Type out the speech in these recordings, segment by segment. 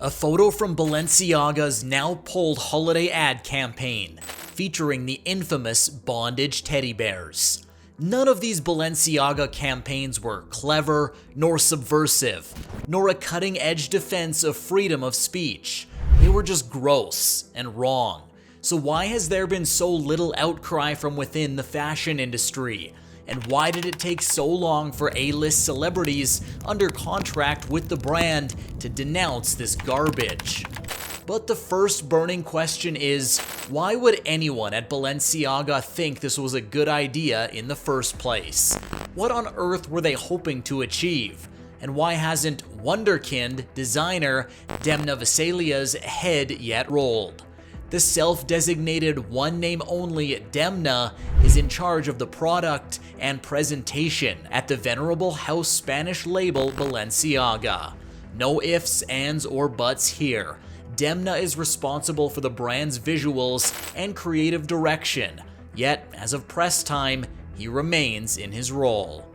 A photo from Balenciaga's now pulled holiday ad campaign, featuring the infamous bondage teddy bears. None of these Balenciaga campaigns were clever, nor subversive, nor a cutting-edge defense of freedom of speech. They were just gross and wrong. So why has there been so little outcry from within the fashion industry? And why did it take so long for A-list celebrities under contract with the brand to denounce this garbage? But the first burning question is, why would anyone at Balenciaga think this was a good idea in the first place? What on earth were they hoping to achieve? And why hasn't wunderkind designer Demna Gvasilia's head yet rolled? The self-designated one-name-only Demna is in charge of the product and presentation at the venerable house Spanish label Balenciaga. No ifs, ands, or buts here. Demna is responsible for the brand's visuals and creative direction, yet as of press time, he remains in his role.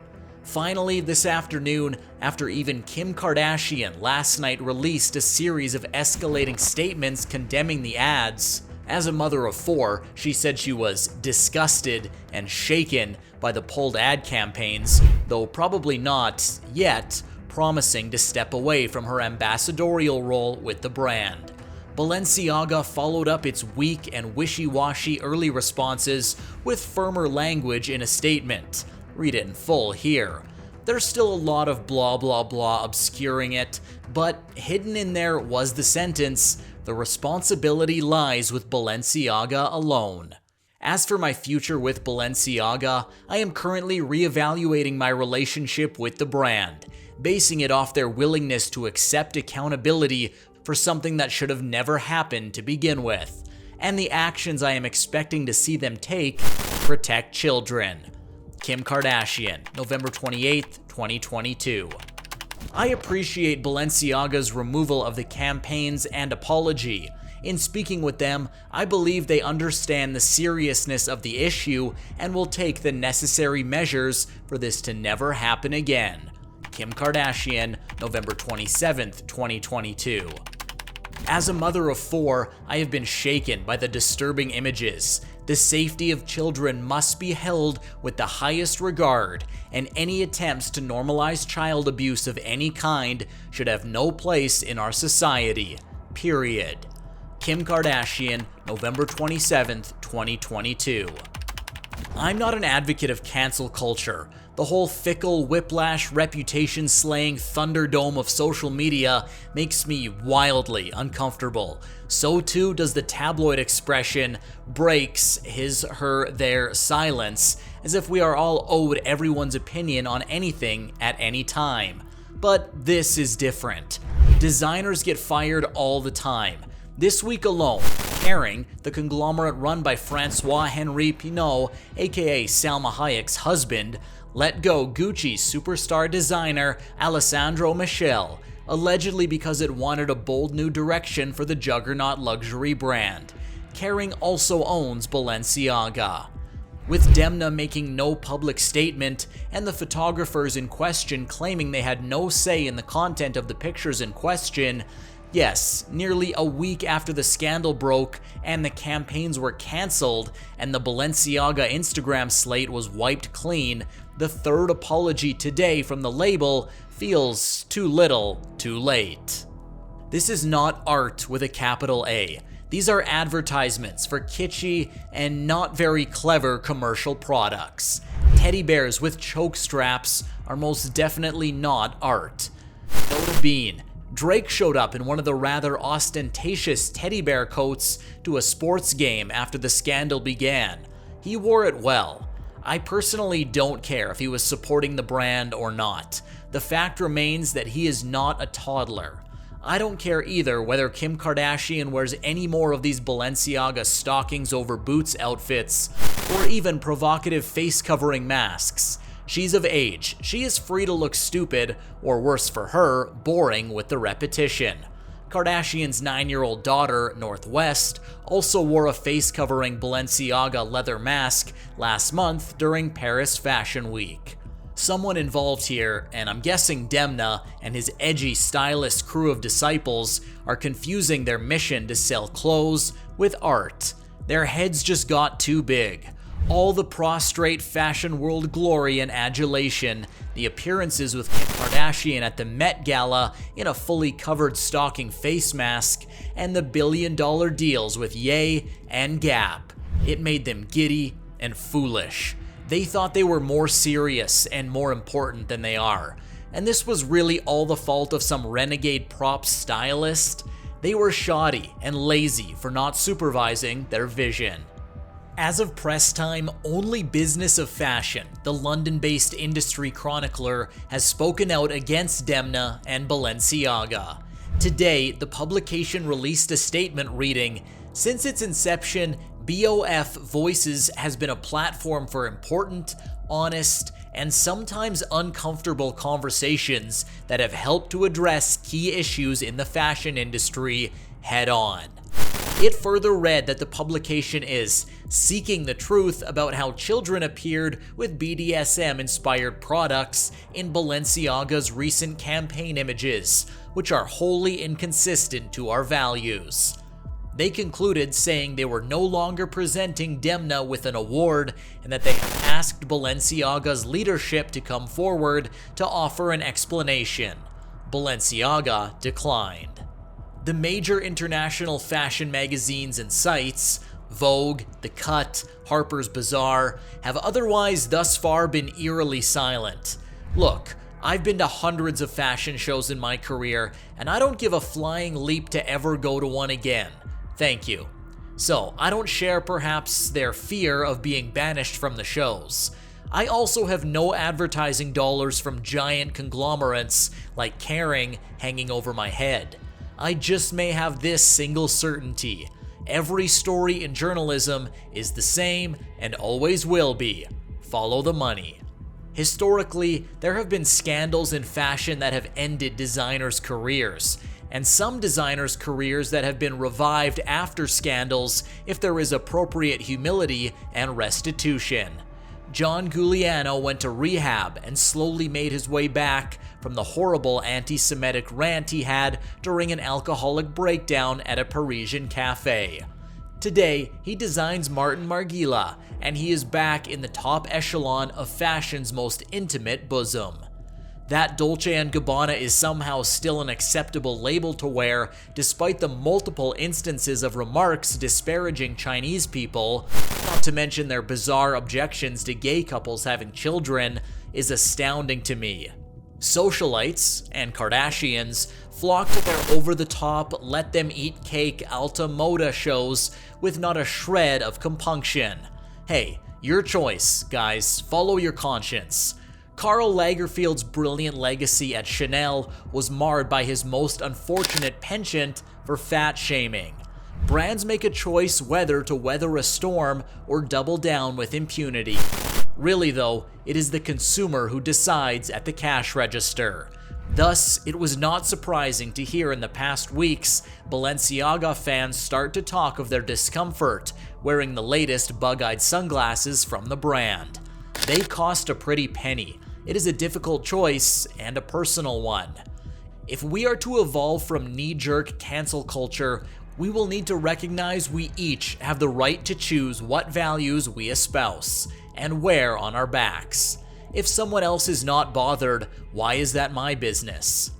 Finally, this afternoon, after even Kim Kardashian last night released a series of escalating statements condemning the ads, as a mother of four, she said she was disgusted and shaken by the pulled ad campaigns, though probably not yet promising to step away from her ambassadorial role with the brand. Balenciaga followed up its weak and wishy-washy early responses with firmer language in a statement. Read it in full here. There's still a lot of blah blah blah obscuring it, but hidden in there was the sentence, "The responsibility lies with Balenciaga alone." As for my future with Balenciaga, I am currently reevaluating my relationship with the brand, basing it off their willingness to accept accountability for something that should have never happened to begin with, and the actions I am expecting to see them take to protect children. Kim Kardashian, November 28th, 2022. I appreciate Balenciaga's removal of the campaigns and apology. In speaking with them, I believe they understand the seriousness of the issue and will take the necessary measures for this to never happen again. Kim Kardashian, November 27th, 2022. As a mother of four, I have been shaken by the disturbing images. The safety of children must be held with the highest regard, and any attempts to normalize child abuse of any kind should have no place in our society. Period. Kim Kardashian, November 27th, 2022. I'm not an advocate of cancel culture. The whole fickle, whiplash, reputation-slaying thunderdome of social media makes me wildly uncomfortable. So too does the tabloid expression, breaks his, her, their silence, as if we are all owed everyone's opinion on anything at any time. But this is different. Designers get fired all the time. This week alone, Kering, the conglomerate run by François-Henri Pinault, aka Salma Hayek's husband, let go Gucci superstar designer Alessandro Michele, allegedly because it wanted a bold new direction for the juggernaut luxury brand. Kering also owns Balenciaga. With Demna making no public statement and the photographers in question claiming they had no say in the content of the pictures in question, yes, nearly a week after the scandal broke and the campaigns were cancelled and the Balenciaga Instagram slate was wiped clean, the third apology today from the label feels too little, too late. This is not art with a capital A. These are advertisements for kitschy and not very clever commercial products. Teddy bears with choke straps are most definitely not art. Note bean. Drake showed up in one of the rather ostentatious teddy bear coats to a sports game after the scandal began. He wore it well. I personally don't care if he was supporting the brand or not. The fact remains that he is not a toddler. I don't care either whether Kim Kardashian wears any more of these Balenciaga stockings over boots outfits, or even provocative face-covering masks. She's of age. She is free to look stupid, or worse for her, boring with the repetition. Kardashian's 9-year-old daughter, Northwest, also wore a face-covering Balenciaga leather mask last month during Paris Fashion Week. Someone involved here, and I'm guessing Demna and his edgy, stylish crew of disciples, are confusing their mission to sell clothes with art. Their heads just got too big. All the prostrate fashion world glory and adulation, the appearances with Kim Kardashian at the Met Gala in a fully covered stocking face mask, and the billion-dollar deals with Ye and Gap. It made them giddy and foolish. They thought they were more serious and more important than they are. And this was really all the fault of some renegade prop stylist. They were shoddy and lazy for not supervising their vision. As of press time, only Business of Fashion, the London-based industry chronicler, has spoken out against Demna and Balenciaga. Today, the publication released a statement reading, "Since its inception, BOF Voices has been a platform for important, honest, and sometimes uncomfortable conversations that have helped to address key issues in the fashion industry head-on." It further read that the publication is seeking the truth about how children appeared with BDSM-inspired products in Balenciaga's recent campaign images, which are wholly inconsistent to our values. They concluded saying they were no longer presenting Demna with an award and that they have asked Balenciaga's leadership to come forward to offer an explanation. Balenciaga declined. The major international fashion magazines and sites, Vogue, The Cut, Harper's Bazaar, have otherwise thus far been eerily silent. Look, I've been to hundreds of fashion shows in my career, and I don't give a flying leap to ever go to one again. Thank you. So, I don't share perhaps their fear of being banished from the shows. I also have no advertising dollars from giant conglomerates like Kering hanging over my head. I just may have this single certainty. Every story in journalism is the same and always will be. Follow the money. Historically, there have been scandals in fashion that have ended designers' careers, and some designers' careers that have been revived after scandals if there is appropriate humility and restitution. John Giuliano went to rehab and slowly made his way back from the horrible anti-Semitic rant he had during an alcoholic breakdown at a Parisian cafe. Today, he designs Martin Margiela, and he is back in the top echelon of fashion's most intimate bosom. That Dolce & Gabbana is somehow still an acceptable label to wear despite the multiple instances of remarks disparaging Chinese people, not to mention their bizarre objections to gay couples having children, is astounding to me. Socialites and Kardashians flock to their over-the-top, let-them-eat-cake Alta Moda shows with not a shred of compunction. Hey, your choice, guys. Follow your conscience. Karl Lagerfeld's brilliant legacy at Chanel was marred by his most unfortunate penchant for fat shaming. Brands make a choice whether to weather a storm or double down with impunity. Really though, it is the consumer who decides at the cash register. Thus, it was not surprising to hear in the past weeks Balenciaga fans start to talk of their discomfort wearing the latest bug-eyed sunglasses from the brand. They cost a pretty penny. It is a difficult choice and a personal one. If we are to evolve from knee-jerk cancel culture, we will need to recognize we each have the right to choose what values we espouse and wear on our backs. If someone else is not bothered, why is that my business?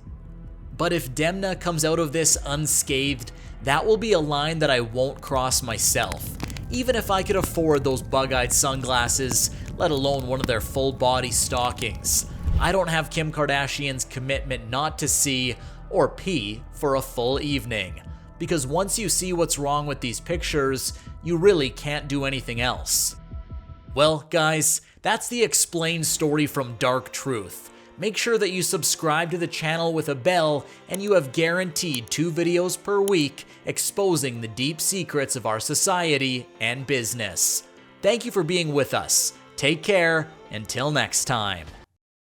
But if Demna comes out of this unscathed, that will be a line that I won't cross myself. Even if I could afford those bug-eyed sunglasses, let alone one of their full-body stockings. I don't have Kim Kardashian's commitment not to see or pee for a full evening. Because once you see what's wrong with these pictures, you really can't do anything else. Well, guys, that's the explained story from Dark Truth. Make sure that you subscribe to the channel with a bell, and you have guaranteed 2 videos per week exposing the deep secrets of our society and business. Thank you for being with us. Take care, until next time.